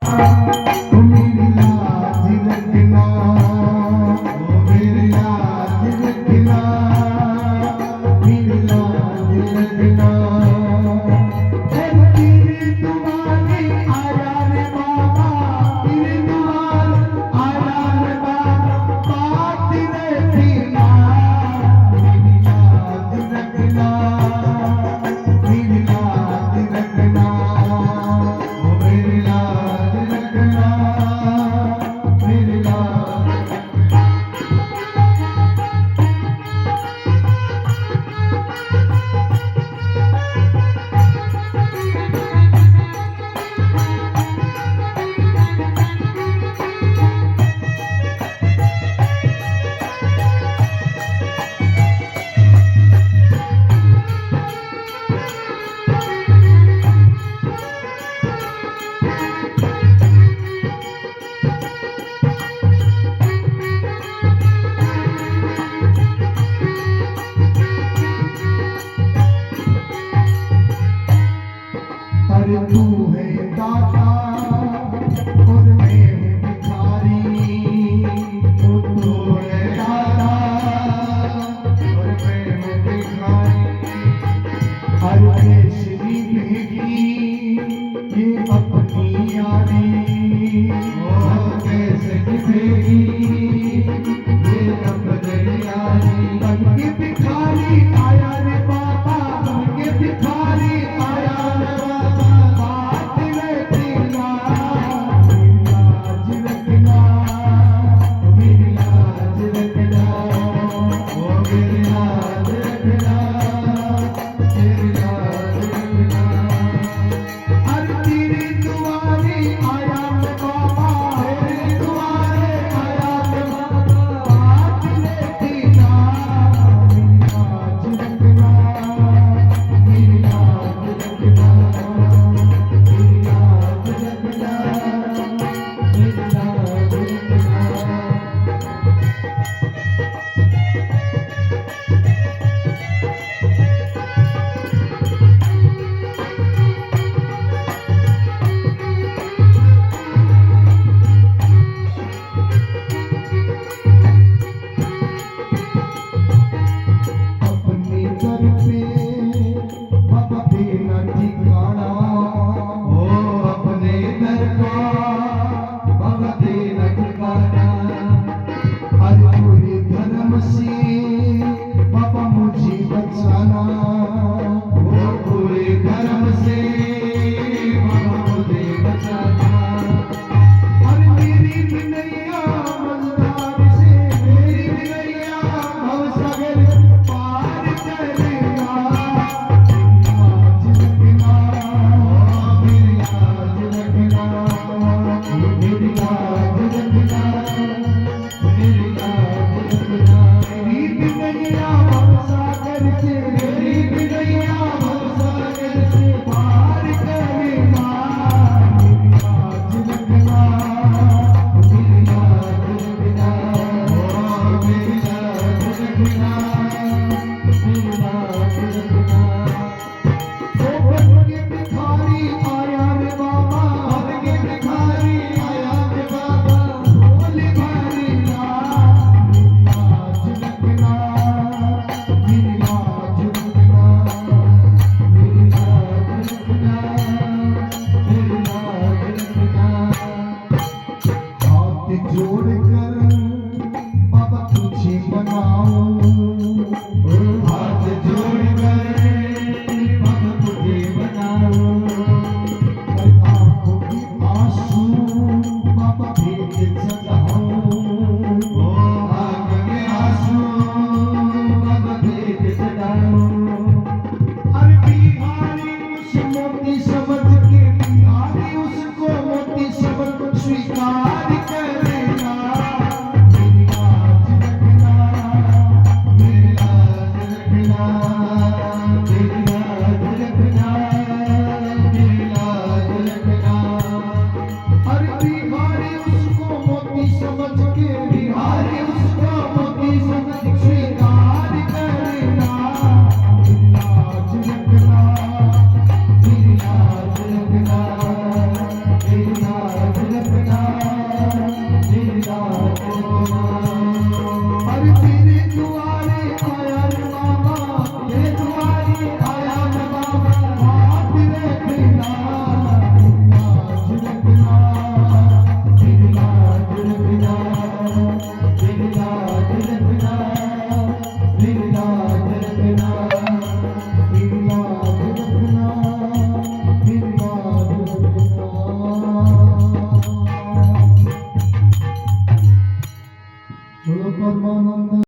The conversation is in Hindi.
मेरी लाज रखना, मेरी लाज रखना, मेरी लाज रखना। तेरी दुआएं आया रे बाबा, तेरी दुआएं आया रे बाबा, बात रखना, मेरी लाज रखना, मेरी लाज रखना, मेरी लाज रखना, मेरी लाज। अरे तू है दाता और मैं हूँ भिखारी, तू है दाता और मैं हूँ भिखारी। हर केसरी भेगी ये अपनी यारी, हर केसरी भेगी ये अपनी यारी। बन के भिखारी आया रे बाबा, बन के भिखारी आया रे बाबा, बात रखना, मेरी लाज रखना, मेरी लाज रखना, मेरी लाज रखना। अरे तेरी दुआरे आया रे बाबा, तेरी दुआरे आया रे बाबा, बात रखना, मेरी लाज रखना, मेरी लाज रखना, मेरी लाज रखना, मेरी लाज रखना। अपने दर पे बाबा देना ठिकाना, ओ अपने दर का बाबा देना ठिकाना। अरे पूरे धर्म से बाबा मुझे बचाना, ओ पूरे धर्म से बाबा मुझे बचाना। अरे मेरी बिनैया मझधार से, मेरी बिनैया भवसागर पार करना, मेरी लाज रखना, मेरी लाज रखना, मेरी लाज रखना। मेरी बिनैया भवसागर से, मेरी बिनैया भवसागर से पार करना, मेरी लाज रखना, मेरी लाज रखना, मेरी लाज रखना, मेरी लाज रखना। ओ बन के भिखारी आया रे बाबा, बन के भिखारी आया रे बाबा, भोले भारी लाज, मेरी लाज रखना, मेरी लाज रखना, मेरी लाज रखना, मेरी लाज रखना। हाथ जोड़कर बाबा तुझे बनाऊं, हाथ जोड़कर बाबा तुझे बनाऊं। आंखों की आंसू बाबा भेज चढ़ाऊं, आंख के आंसू बाबा भेज चढ़ाऊं। अरे बिहारी उस मोती समझ के, बिहारी उसको मोती समझ स्वीकार